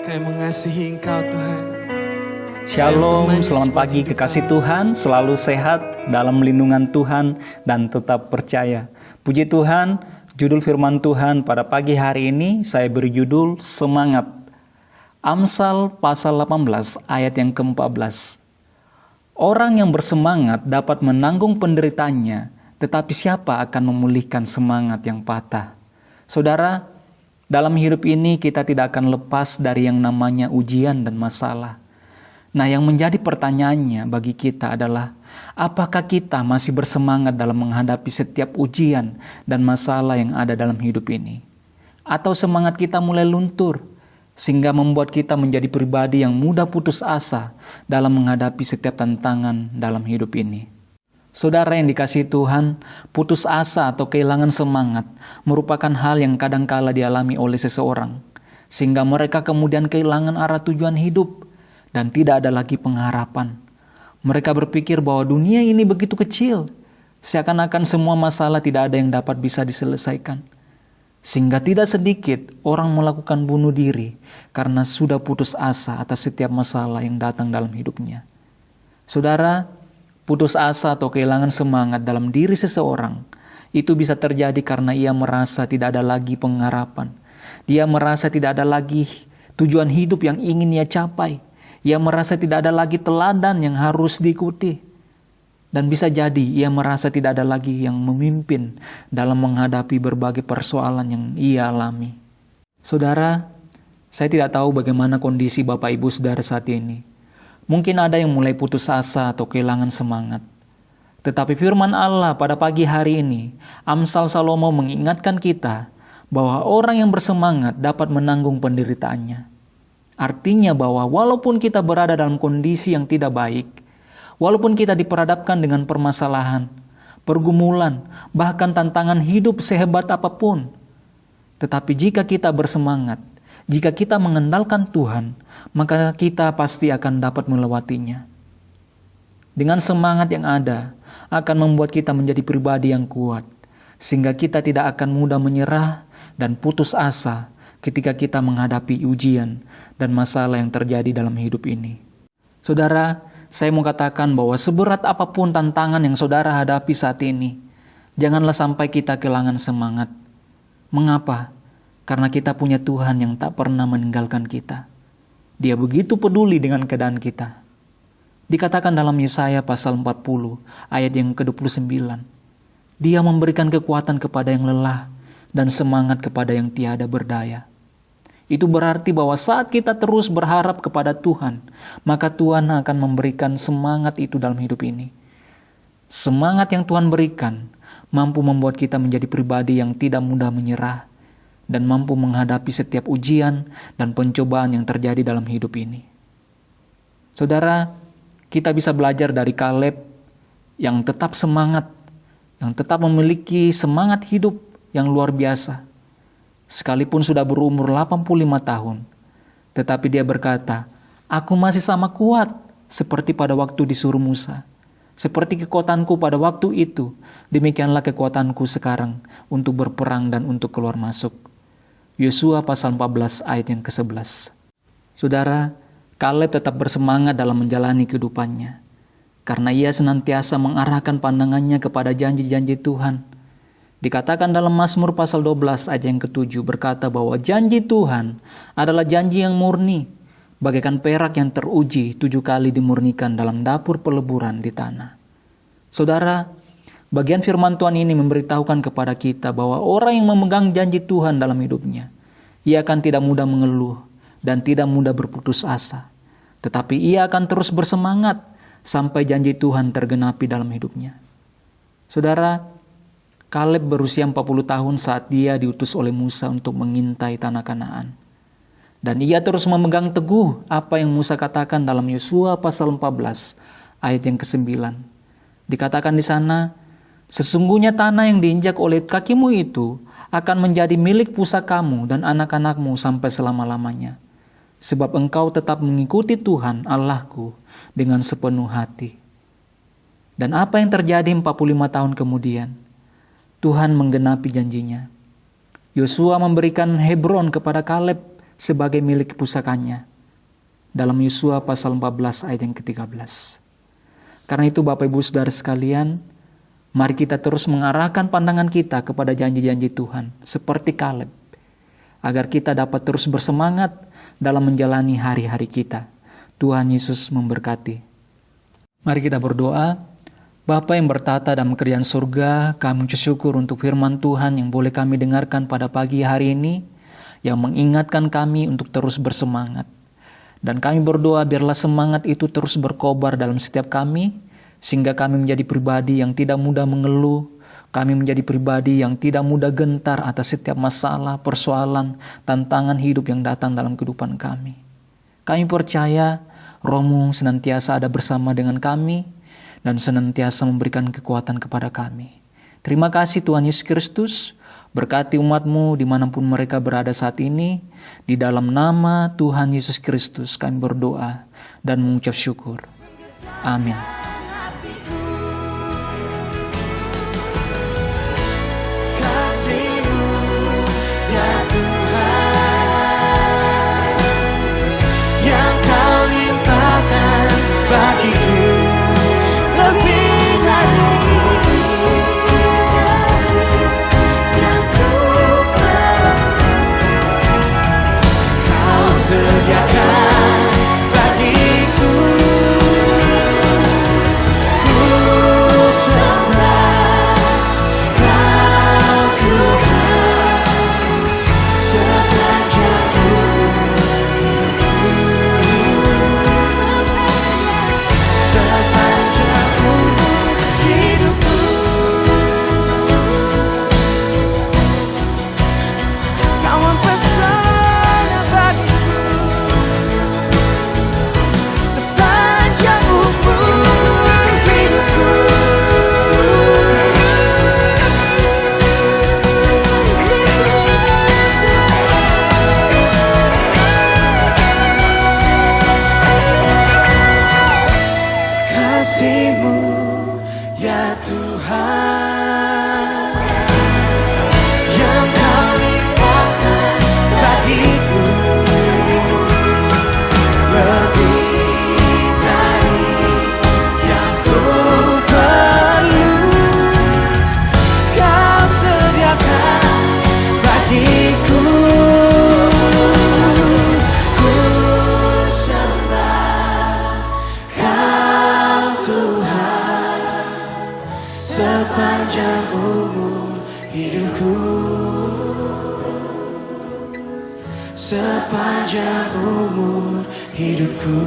Kami mengasihi Engkau Tuhan. Shalom, selamat pagi kekasih Tuhan, selalu sehat dalam lindungan Tuhan dan tetap percaya. Puji Tuhan, judul firman Tuhan pada pagi hari ini saya beri judul Semangat. Amsal pasal 18 ayat yang ke-14. Orang yang bersemangat dapat menanggung penderitaannya, tetapi siapa akan memulihkan semangat yang patah? Saudara, dalam hidup ini kita tidak akan lepas dari yang namanya ujian dan masalah. Nah, yang menjadi pertanyaannya bagi kita adalah, apakah kita masih bersemangat dalam menghadapi setiap ujian dan masalah yang ada dalam hidup ini? Atau semangat kita mulai luntur, sehingga membuat kita menjadi pribadi yang mudah putus asa dalam menghadapi setiap tantangan dalam hidup ini? Saudara yang dikasihi Tuhan, putus asa atau kehilangan semangat merupakan hal yang kadangkala dialami oleh seseorang, sehingga mereka kemudian kehilangan arah tujuan hidup dan tidak ada lagi pengharapan. Mereka berpikir bahwa dunia ini begitu kecil, seakan-akan semua masalah tidak ada yang dapat bisa diselesaikan. Sehingga tidak sedikit orang melakukan bunuh diri karena sudah putus asa atas setiap masalah yang datang dalam hidupnya. Saudara, putus asa atau kehilangan semangat dalam diri seseorang itu bisa terjadi karena ia merasa tidak ada lagi pengharapan. Dia merasa tidak ada lagi tujuan hidup yang ingin ia capai. Ia merasa tidak ada lagi teladan yang harus diikuti. Dan bisa jadi ia merasa tidak ada lagi yang memimpin dalam menghadapi berbagai persoalan yang ia alami. Saudara, saya tidak tahu bagaimana kondisi Bapak Ibu Saudara saat ini. Mungkin ada yang mulai putus asa atau kehilangan semangat. Tetapi firman Allah pada pagi hari ini, Amsal Salomo mengingatkan kita bahwa orang yang bersemangat dapat menanggung penderitaannya. Artinya bahwa walaupun kita berada dalam kondisi yang tidak baik, walaupun kita diperhadapkan dengan permasalahan, pergumulan, bahkan tantangan hidup sehebat apapun, tetapi jika kita bersemangat, jika kita mengandalkan Tuhan, maka kita pasti akan dapat melewatinya. Dengan semangat yang ada, akan membuat kita menjadi pribadi yang kuat, sehingga kita tidak akan mudah menyerah dan putus asa ketika kita menghadapi ujian dan masalah yang terjadi dalam hidup ini. Saudara, saya mau katakan bahwa seberat apapun tantangan yang saudara hadapi saat ini, janganlah sampai kita kehilangan semangat. Mengapa? Karena kita punya Tuhan yang tak pernah meninggalkan kita. Dia begitu peduli dengan keadaan kita. Dikatakan dalam Yesaya pasal 40 ayat yang ke-29. Dia memberikan kekuatan kepada yang lelah dan semangat kepada yang tiada berdaya. Itu berarti bahwa saat kita terus berharap kepada Tuhan, maka Tuhan akan memberikan semangat itu dalam hidup ini. Semangat yang Tuhan berikan mampu membuat kita menjadi pribadi yang tidak mudah menyerah dan mampu menghadapi setiap ujian dan pencobaan yang terjadi dalam hidup ini. Saudara, kita bisa belajar dari Kaleb yang tetap semangat, yang tetap memiliki semangat hidup yang luar biasa. Sekalipun sudah berumur 85 tahun, tetapi dia berkata, "Aku masih sama kuat seperti pada waktu disuruh Musa. Seperti kekuatanku pada waktu itu, demikianlah kekuatanku sekarang untuk berperang dan untuk keluar masuk." Yosua pasal 14 ayat yang ke-11. Saudara, Kaleb tetap bersemangat dalam menjalani kehidupannya, karena ia senantiasa mengarahkan pandangannya kepada janji-janji Tuhan. Dikatakan dalam Mazmur pasal 12 ayat yang ke-7 berkata bahwa janji Tuhan adalah janji yang murni, bagaikan perak yang teruji 7 kali dimurnikan dalam dapur peleburan di tanah. Saudara, bagian firman Tuhan ini memberitahukan kepada kita bahwa orang yang memegang janji Tuhan dalam hidupnya, ia akan tidak mudah mengeluh dan tidak mudah berputus asa. Tetapi ia akan terus bersemangat sampai janji Tuhan tergenapi dalam hidupnya. Saudara, Kaleb berusia 40 tahun saat dia diutus oleh Musa untuk mengintai tanah Kanaan. Dan ia terus memegang teguh apa yang Musa katakan dalam Yosua pasal 14 ayat yang ke-9. Dikatakan di sana, "Sesungguhnya tanah yang diinjak oleh kakimu itu akan menjadi milik pusakamu dan anak-anakmu sampai selama-lamanya. Sebab engkau tetap mengikuti Tuhan Allahku dengan sepenuh hati." Dan apa yang terjadi 45 tahun kemudian? Tuhan menggenapi janjinya. Yosua memberikan Hebron kepada Kaleb sebagai milik pusakanya. Dalam Yosua pasal 14 ayat yang ke-13. Karena itu Bapak Ibu Saudara sekalian, mari kita terus mengarahkan pandangan kita kepada janji-janji Tuhan seperti Kaleb, agar kita dapat terus bersemangat dalam menjalani hari-hari kita. Tuhan Yesus memberkati. Mari kita berdoa. Bapa yang bertata dalam kerajaan surga, kami bersyukur untuk firman Tuhan yang boleh kami dengarkan pada pagi hari ini, yang mengingatkan kami untuk terus bersemangat. Dan kami berdoa biarlah semangat itu terus berkobar dalam setiap kami, sehingga kami menjadi pribadi yang tidak mudah mengeluh, kami menjadi pribadi yang tidak mudah gentar atas setiap masalah, persoalan, tantangan hidup yang datang dalam kehidupan kami. Kami percaya Roh-Mu senantiasa ada bersama dengan kami, dan senantiasa memberikan kekuatan kepada kami. Terima kasih Tuhan Yesus Kristus, berkati umat-Mu dimanapun mereka berada saat ini. Di dalam nama Tuhan Yesus Kristus kami berdoa dan mengucap syukur. Amin. Kasih-Mu, ya Tuhan, yang Kau limpahkan bagiku. Lebih dari yang ku perlu, Kau sediakan bagiku. Ku sembah Kau Tuhan sepanjang kasih-Mu, ya Tuhan, yang Kau limpahkan bagiku. Lebih dari yang ku perlu, Kau sediakan bagiku. Ku sembah Kau Tuhan sepanjang umur hidupku. Sepanjang umur hidupku.